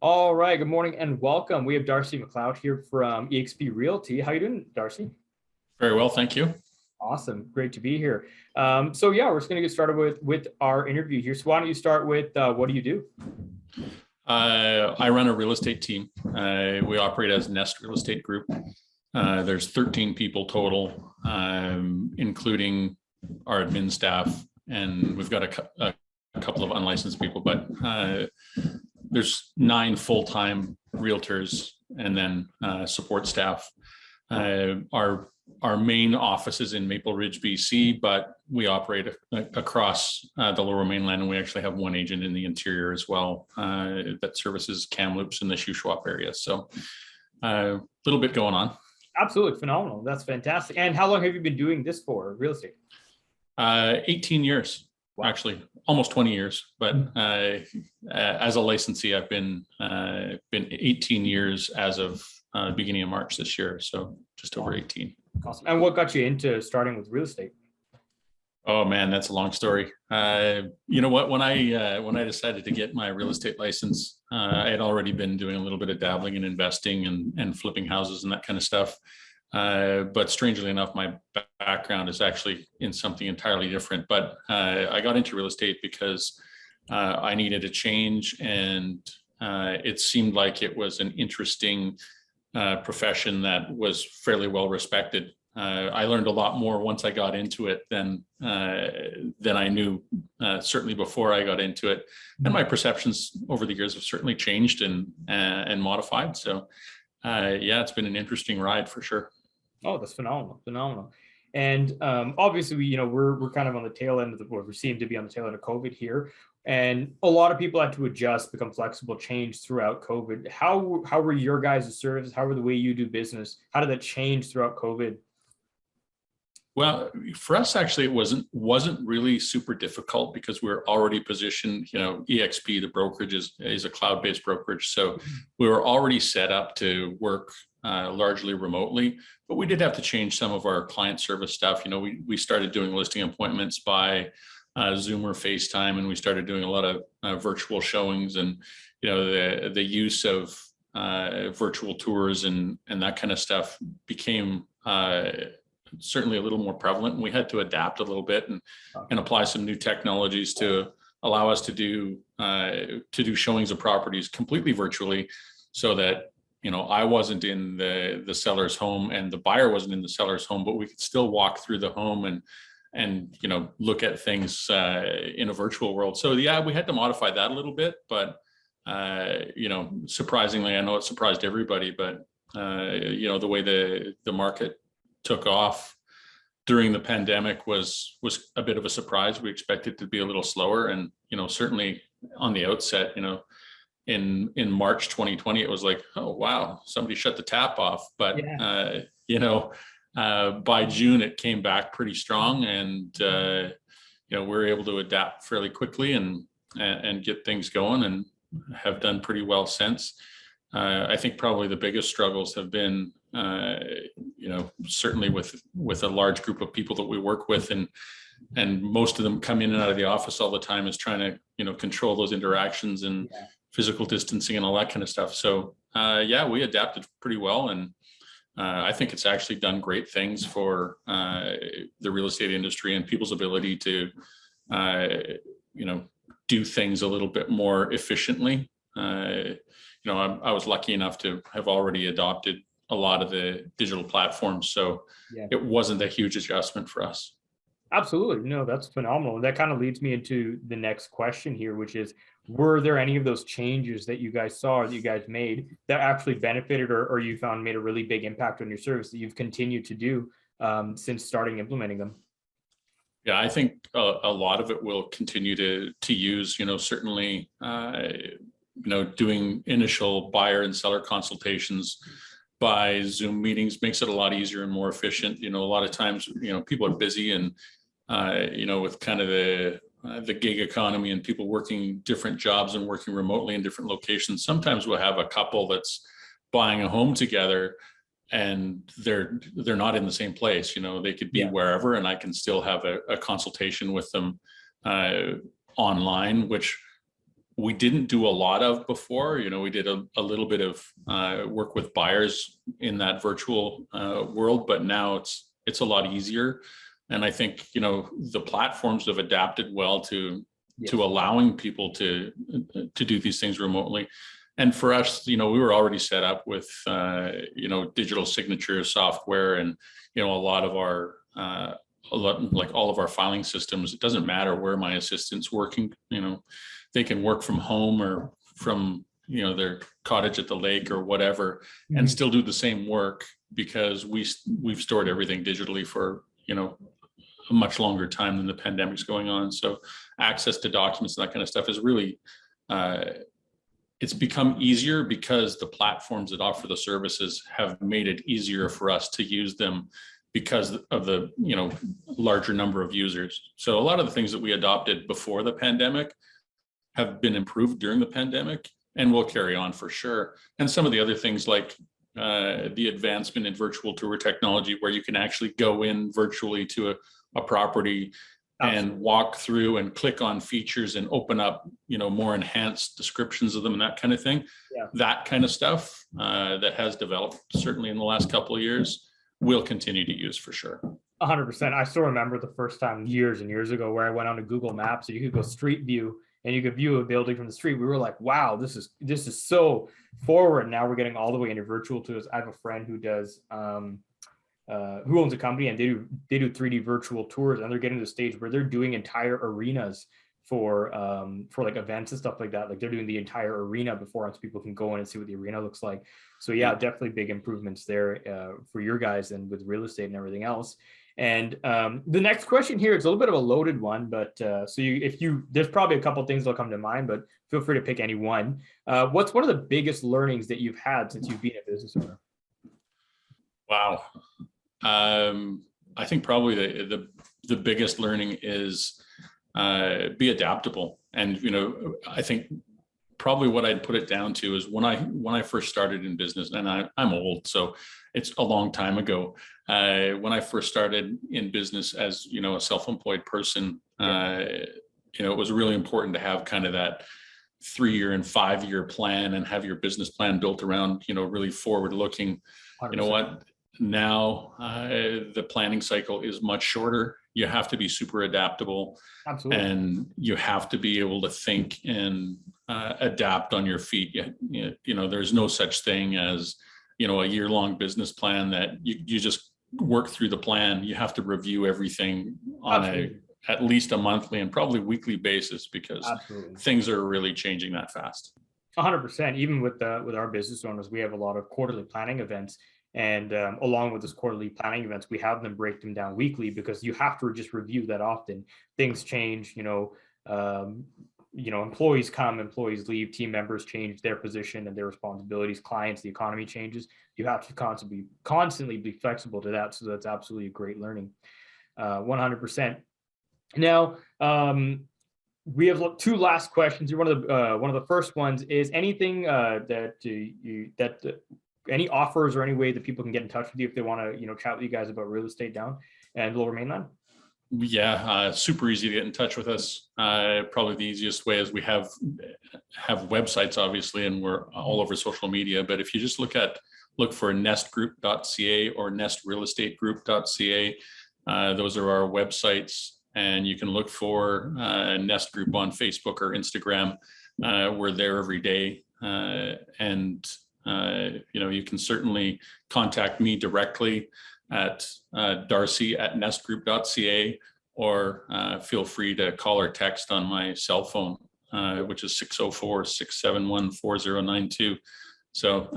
All right, good morning and welcome. We have Darcy McLeod here from eXp Realty. How you doing, Darcy? Very well, thank you. Awesome, great to be here. So yeah, we're just going to get started with our interview here. So why don't you start with what do you do? I run a real estate team. We operate as Nest Real Estate Group. There's 13 people total, including our admin staff, and we've got a couple of unlicensed people, but there's 9 full-time realtors and then support staff. Our main office is in Maple Ridge, BC, but we operate across the Lower Mainland, and we actually have one agent in the interior as well that services Kamloops in the Shuswap area. So a little bit going on. Absolutely phenomenal. That's fantastic. And how long have you been doing this for, real estate? 18 years. Wow. Actually, almost 20 years. But as a licensee, I've been 18 years as of beginning of March this year. So just over 18. Awesome. And what got you into starting with real estate? Oh man, that's a long story. You know what? When I decided to get my real estate license, I had already been doing a little bit of dabbling in investing and flipping houses and that kind of stuff. But strangely enough, my background is actually in something entirely different. But I got into real estate because I needed a change, and it seemed like it was an interesting profession that was fairly well respected. I learned a lot more once I got into it than I knew, certainly before I got into it. And my perceptions over the years have certainly changed and modified. So yeah, it's been an interesting ride for sure. Oh, that's phenomenal. And obviously, we're kind of on the tail end of we seem to be on the tail end of COVID here. And a lot of people had to adjust, become flexible, change throughout COVID. How were your guys' services? How were the way you do business? How did that change throughout COVID? Well, for us, actually, it wasn't really super difficult because we're already positioned. eXp, the brokerage, is a cloud-based brokerage, so we were already set up to work largely remotely. But we did have to change some of our client service stuff. We started doing listing appointments by Zoom or FaceTime, and we started doing a lot of virtual showings, and the use of virtual tours and that kind of stuff became certainly a little more prevalent, and we had to adapt a little bit and apply some new technologies to allow us to do showings of properties completely virtually, so that I wasn't in the seller's home and the buyer wasn't in the seller's home, but we could still walk through the home and look at things in a virtual world. So yeah, we had to modify that a little bit, but surprisingly, I know it surprised everybody, but the way the market took off during the pandemic was a bit of a surprise. We expected it to be a little slower, and certainly on the outset, in March 2020, it was like, oh wow, somebody shut the tap off. But by June it came back pretty strong, and we were able to adapt fairly quickly and get things going, and have done pretty well since. I think probably the biggest struggles have been certainly with a large group of people that we work with, and most of them come in and out of the office all the time, is trying to control those interactions and physical distancing and all that kind of stuff. So yeah, we adapted pretty well, and I think it's actually done great things for the real estate industry and people's ability to do things a little bit more efficiently. I was lucky enough to have already adopted a lot of the digital platforms, so it wasn't a huge adjustment for us. Absolutely. No, that's phenomenal. That kind of leads me into the next question here, which is, were there any of those changes that you guys saw or that you guys made that actually benefited or you found made a really big impact on your service that you've continued to do since starting implementing them? Yeah, I think a lot of it will continue to use, certainly, doing initial buyer and seller consultations by Zoom meetings makes it a lot easier and more efficient. A lot of times, people are busy, and, with kind of the gig economy and people working different jobs and working remotely in different locations, sometimes we'll have a couple that's buying a home together and they're not in the same place. They could be wherever, and I can still have a consultation with them online, which we didn't do a lot of before. We did a little bit of work with buyers in that virtual world, but now it's a lot easier. And I think, the platforms have adapted well to allowing people to do these things remotely. And for us, we were already set up with, digital signature software and, a lot of our, like all of our filing systems. It doesn't matter where my assistant's working, they can work from home or from, their cottage at the lake or whatever, and still do the same work because we've stored everything digitally for, a much longer time than the pandemic's going on. So access to documents and that kind of stuff is really, it's become easier because the platforms that offer the services have made it easier for us to use them because of the, larger number of users. So a lot of the things that we adopted before the pandemic have been improved during the pandemic and will carry on for sure. And some of the other things like the advancement in virtual tour technology, where you can actually go in virtually to a property and walk through and click on features and open up, more enhanced descriptions of them and that kind of thing. Yeah. That kind of stuff that has developed certainly in the last couple of years, we'll continue to use for sure. 100%. I still remember the first time years and years ago where I went on to Google Maps, so you could go street view and you could view a building from the street. We were like, wow, this is so forward. Now we're getting all the way into virtual tours. I have a friend who does who owns a company, and they do 3D virtual tours, and they're getting to the stage where they're doing entire arenas for like events and stuff like that. Like they're doing the entire arena before so people can go in and see what the arena looks like. So yeah, definitely big improvements there for your guys and with real estate and everything else. And the next question here, it's a little bit of a loaded one, but there's probably a couple of things that'll come to mind, but feel free to pick any one. What's one of the biggest learnings that you've had since you've been a business owner? Wow. I think probably the biggest learning is be adaptable. And, I think probably what I'd put it down to is when I first started in business, and I'm old, so it's a long time ago. When I first started in business as, a self-employed person, it was really important to have kind of that 3-year and 5-year plan and have your business plan built around, really forward looking. 100%. You know what? Now the planning cycle is much shorter. You have to be super adaptable. Absolutely. And you have to be able to think and adapt on your feet. There's no such thing as, a year-long business plan that you just work through the plan. You have to review everything on at least a monthly and probably weekly basis because things are really changing that fast. 100%. Even with our business owners, we have a lot of quarterly planning events. And along with those quarterly planning events, we have them break them down weekly because you have to just review that often. Things change, employees come, employees leave, team members change their position and their responsibilities, clients, the economy changes. You have to constantly be flexible to that. So that's absolutely a great learning. 100%. Now, we have 2 last questions. One of the first ones is anything any offers or any way that people can get in touch with you if they want to, chat with you guys about real estate down and Lower Mainland? Yeah, super easy to get in touch with us. Probably the easiest way is we have websites, obviously, and we're all over social media. But if you just look for nestgroup.ca or nestrealestategroup.ca, those are our websites, and you can look for Nest Group on Facebook or Instagram. We're there every day, and you can certainly contact me directly at Darcy@nestgroup.ca, or feel free to call or text on my cell phone, which is 604-671-4092. So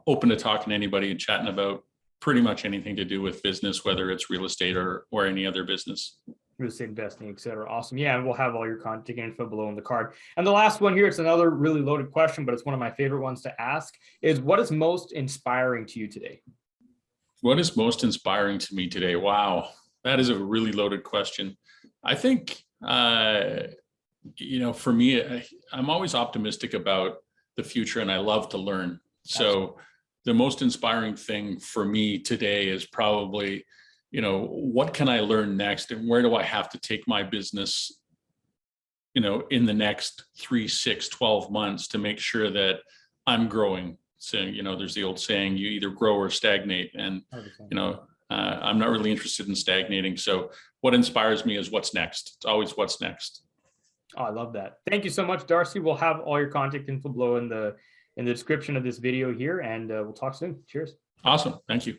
open to talking to anybody and chatting about pretty much anything to do with business, whether it's real estate or any other business. Real estate investing, et cetera. Awesome. Yeah, and we'll have all your contact info below in the card. And the last one here, it's another really loaded question, but it's one of my favorite ones to ask, is what is most inspiring to you today? What is most inspiring to me today? Wow, that is a really loaded question. I think, for me, I'm always optimistic about the future and I love to learn. So the most inspiring thing for me today is probably, what can I learn next and where do I have to take my business you know, in the next 3, 6, 12 months to make sure that I'm growing. So, you know, there's the old saying, you either grow or stagnate. And, 100%. you know, I'm not really interested in stagnating. So what inspires me is what's next. It's always what's next. Oh, I love that. Thank you so much, Darcy. We'll have all your contact info below in the description of this video here, and we'll talk soon. Cheers. Awesome. Thank you.